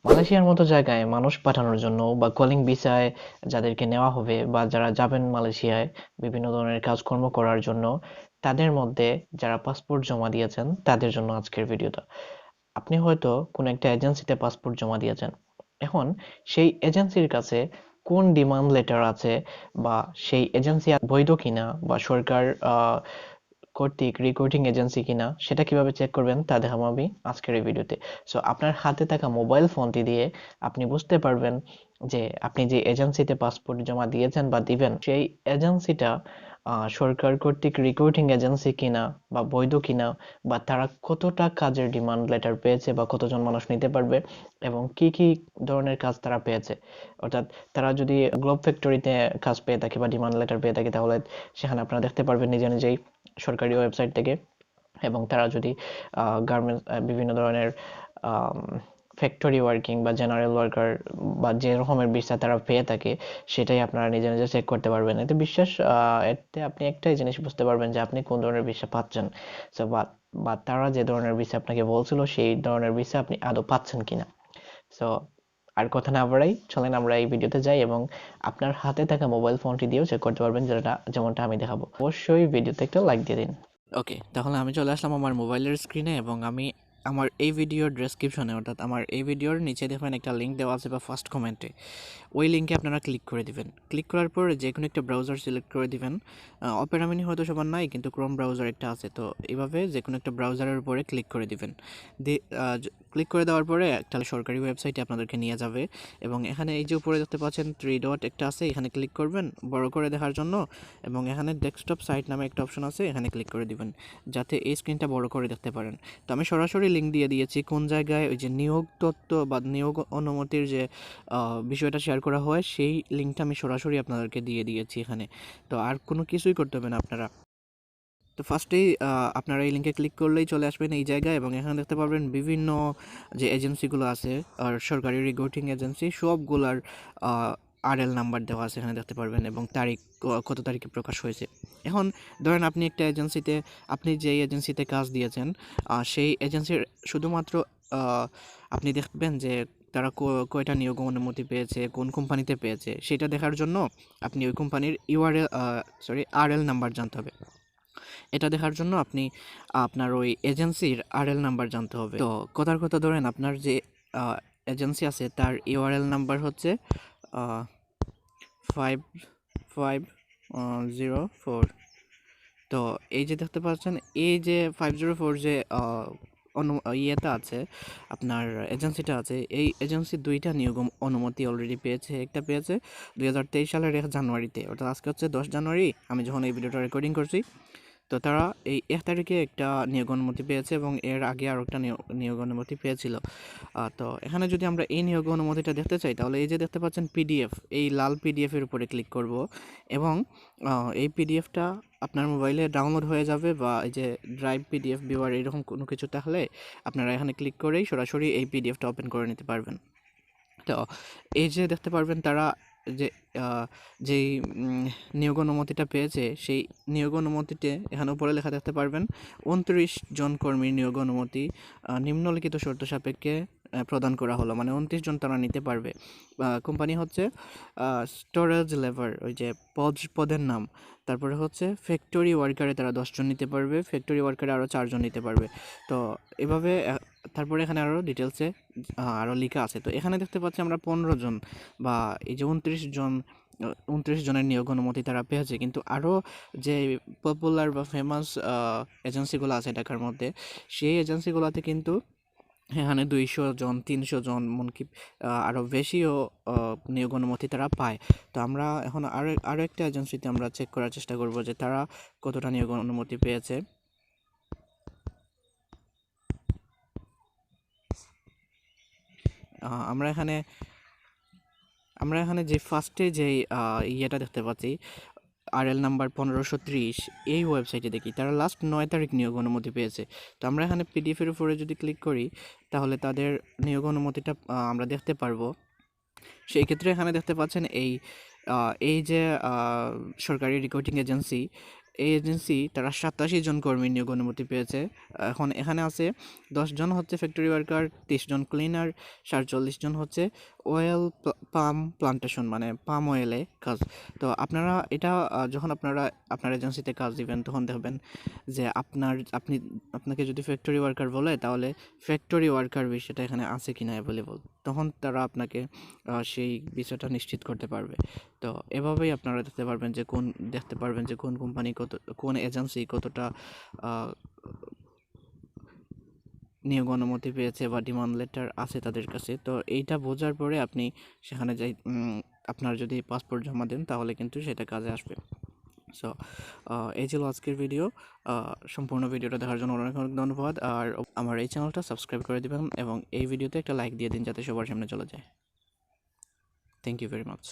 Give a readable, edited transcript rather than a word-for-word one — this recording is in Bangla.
মালয়েশিয়ার মতো জায়গায় মানুষ পাঠানোর জন্য বা কলিং ভিসায় যাদেরকে নেওয়া হবে বা যারা যাবেন মালয়েশিয়ায় বিভিন্ন ধরনের কাজকর্ম করার জন্য, তাদের মধ্যে যারা পাসপোর্ট জমা দিয়েছেন তাদের জন্য আজকের ভিডিওটা। আপনি হয়তো কোনো একটা এজেন্সিতে পাসপোর্ট জমা দিয়েছেন। এখন সেই এজেন্সির কাছে কোন ডিমান্ড লেটার আছে বা সেই এজেন্সি বৈধ কিনা বা সরকার কর্তৃক রিক্রুটিং এজেন্সি কিনা সেটা কিভাবে চেক করবেন তা দেখাবো আমি আজকের এই ভিডিওতে। সো আপনার হাতে থাকা মোবাইল ফোনটি দিয়ে আপনি বুঝতে পারবেন যে আপনি যে এজেন্সিতে পাসপোর্ট জমা দিয়েছেন বা দিবেন সেই এজেন্সিটা সরকার কর্তৃক রিক্রুটিং এজেন্সি কিনা বা বৈধ কিনা, বা তারা কতটা কাজের ডিমান্ড লেটার পেয়েছে বা কতজন মানুষ নিতে পারবে এবং কি কি ধরনের কাজ তারা পেয়েছে। অর্থাৎ তারা যদি গ্লোব ফ্যাক্টরিতে কাজ পেয়ে থাকে বা ডিমান্ড লেটার পেয়ে থাকে, তাহলে সেখানে আপনারা দেখতে পারবেন নিজে নিজেই সরকারি ওয়েবসাইট থেকে। এবং তারা যদি গার্মেন্টস বিভিন্ন ধরনের ফ্যাক্টরি ওয়ার্কিং বা জেনারেল ওয়ার্কার বা যে রকমের ভিসা তারা পেয়ে থাকে, সেটাই আপনারা নিজে নিজে চেক করতে পারবেন। এতে আপনি একটাই জিনিস বুঝতে পারবেন যে আপনি কোন ধরনের ভিসা পাচ্ছেন। সো বা তারা যে ধরনের ভিসা আপনাকে বলছিল সেই ধরনের ভিসা আপনি আদৌ পাচ্ছেন কিনা। সো আর কথা না বাড়াই, চলেন আমরা এই ভিডিওতে যাই এবং আপনার হাতে থাকা মোবাইল ফোনটি দিয়েও চেক করতে পারবেন, যেমনটা আমি দেখাবো। অবশ্যই ভিডিওতে একটা লাইক দিয়ে দিন। ওকে, তাহলে আমি চলে আসলাম আমার মোবাইলের স্ক্রিনে এবং আমি আমার এই ভিডিওর ডেসক্রিপশনে, অর্থাৎ আমার এই ভিডিওর নিচে দেখবেন একটা লিঙ্ক দেওয়া আছে বা ফার্স্ট কমেন্টে। ওই লিঙ্কে আপনারা ক্লিক করে দিবেন। ক্লিক করার পর যে কোনো একটা ব্রাউজার সিলেক্ট করে দিবেন। অপেরা মিনি হয়তো সবার নাই, কিন্তু ক্রোম ব্রাউজার একটা আছে, তো এইভাবে যে কোনো একটা ব্রাউজারের উপরে ক্লিক করে দিবেন। ক্লিক করে দেওয়ার পরে একটা সরকারি ওয়েবসাইটে আপনাদেরকে নিয়ে যাবে এবং এখানে এই যে উপরে দেখতে পাচ্ছেন 3 ডট একটা আছে, এখানে ক্লিক করবেন বড় করে দেখার জন্য, এবং এখানে ডেস্কটপ সাইট নামে একটা অপশন আছে, এখানে ক্লিক করে দিবেন যাতে এই স্ক্রিনটা বড় করে দেখতে পারেন। তো আমি সরাসরি লিঙ্ক দিয়ে দিয়েছি কোন জায়গায় ওই যে নিয়োগ তথ্য বা নিয়োগ অনুমতির যে বিষয়টা শেয়ার করা হয়, সেই লিঙ্কটা আমি সরাসরি আপনাদেরকে দিয়ে দিয়েছি এখানে। তো আর কোনো কিছুই করতে হবে না আপনারা। তো ফার্স্টেই আপনারা এই লিঙ্কে ক্লিক করলেই চলে আসবেন এই জায়গায় এবং এখানে দেখতে পারবেন বিভিন্ন যে এজেন্সিগুলো আছে আর সরকারি রিক্রুটিং এজেন্সি সবগুলার আরএল নাম্বার দেওয়া আছে এখানে দেখতে পারবেন, এবং তারিখ কত তারিখে প্রকাশ হয়েছে। এখন ধরেন আপনি একটা এজেন্সিতে, আপনি যেই এজেন্সিতে কাজ দিয়েছেন সেই এজেন্সির শুধুমাত্র আপনি দেখবেন যে তারা কয়টা নিয়োগ অনুমতি পেয়েছে, কোন কোম্পানিতে পেয়েছে, সেটা দেখার জন্য আপনি ওই কোম্পানির আরএল নাম্বার জানতে হবে। এটা দেখার জন্য আপনি আপনার ওই এজেন্সির আরএল নাম্বার জানতে হবে। তো কথার কথা ধরেন আপনার যে এজেন্সি আছে তার ইউআরএল নাম্বার হচ্ছে 5504। তো এই যে দেখতে পাচ্ছেন, এই যে 504 যে ইয়েটা আছে, আপনার এজেন্সিটা আছে, এই এজেন্সি দুইটা নিয়োগ অনুমতি অলরেডি পেয়েছে। একটা পেয়েছে 2023 সালের 1 জানুয়ারিতে, অর্থাৎ আজকে হচ্ছে 10 জানুয়ারি আমি যখন এই ভিডিওটা রেকর্ডিং করছি। তো তারা এই 1 তারিখে একটা নিয়োগ অনুমতি পেয়েছে এবং এর আগে আরও একটা নিয়োগ অনুমতি পেয়েছিল। তো এখানে যদি আমরা এই নিয়োগ অনুমতিটা দেখতে চাই, তাহলে এই যে দেখতে পাচ্ছেন পিডিএফ, এই লাল পিডিএফের উপরে ক্লিক করব এবং এই পিডিএফটা আপনার মোবাইলে ডাউনলোড হয়ে যাবে, বা এই যে ড্রাইভ পিডিএফ ভিউয়ার এরকম কোনো কিছু থাকলে আপনারা এখানে ক্লিক করেই সরাসরি এই পিডিএফটা ওপেন করে নিতে পারবেন। তো এই যে দেখতে পারবেন তারা যে যেই নিয়োগ অনুমতিটা পেয়েছে, সেই নিয়োগ অনুমতিতে এখানে উপরে লেখা দেখতে পারবেন 29 জন কর্মীর নিয়োগ অনুমতি নিম্নলিখিত শর্ত সাপেক্ষে প্রদান করা হলো, মানে 29 জন তারা নিতে পারবে। কোম্পানি হচ্ছে স্টোরেজ লেবার, ওই যে পদের নাম। তারপরে হচ্ছে ফ্যাক্টরি ওয়ার্কারে তারা 10 জন নিতে পারবে, ফ্যাক্টরি ওয়ার্কারে আরও 4 জন নিতে পারবে। তো এভাবে তারপরে এখানে আরও ডিটেলসে আরও লেখা আছে। তো এখানে দেখতে পাচ্ছি আমরা 15 জন বা এই যে 29 জনের নিয়োগ অনুমতি তারা পেয়েছে, কিন্তু আরও যে পপুলার বা ফেমাস এজেন্সিগুলো আছে ঢাকার মধ্যে, সেই এজেন্সিগুলোতে কিন্তু এখানে 200 জন, 300 জন, এমনকি আরও বেশিও নিয়োগ অনুমতি তারা পায়। তো আমরা এখন আরও একটা এজেন্সিতে আমরা চেক করার চেষ্টা করব যে তারা কতটা নিয়োগ অনুমতি পেয়েছে। আমরা এখানে যে ফার্স্টে যেই ইয়েটা দেখতে পাচ্ছি আরএল নাম্বার 1530, এই ওয়েবসাইটে দেখি তারা লাস্ট 9 তারিখ নিয়োগ অনুমতি পেয়েছে। তো আমরা এখানে পিডিএফের উপরে যদি ক্লিক করি, তাহলে তাদের নিয়োগ অনুমতিটা আমরা দেখতে পারবো। সেই ক্ষেত্রে এখানে দেখতে পাচ্ছেন এই যে সরকারি রিক্রুটিং এজেন্সি, এই এজেন্সি তারা 87 জন কর্মী নিয়োগ অনুমতি পেয়েছে। এখন এখানে আছে 10 জন হচ্ছে ফ্যাক্টরি ওয়ার্কার, 30 জন ক্লিনার, 47 জন হচ্ছে অয়েল পাম প্লান্টেশন মানে পাম অয়েলে কাজ। তো আপনারা এটা যখন আপনার এজেন্সিতে কাজ দিবেন তখন দেখবেন যে আপনাকে যদি ফ্যাক্টরি ওয়ার্কার বলে তাহলে ফ্যাক্টরি ওয়ার্কার বিষয়টা এখানে আছে কিনা অ্যাভেলেবল, তখন তারা আপনাকে সেই বিষয়টা নিশ্চিত করতে পারবে। তো এভাবেই আপনারা দেখতে পারবেন যে কোন কোম্পানি কোন এজেন্সি কতটা আহ, নিয়োগ অনুমতি পেয়েছে বা ডিমান্ড লেটার আছে তাদের কাছে। তো এইটা বোঝার পরে আপনি সেখানে আপনার যদি পাসপোর্ট জমা দেন তাহলে কিন্তু সেটা কাজে আসবে। সো এই ছিল আজকের ভিডিও। সম্পূর্ণ ভিডিওটা দেখার জন্য অনেক অনেক ধন্যবাদ। আর আমার এই চ্যানেলটা সাবস্ক্রাইব করে দেবেন এবং এই ভিডিওতে একটা লাইক দিয়ে দিন যাতে সবার সামনে চলে যায়। Thank you very much.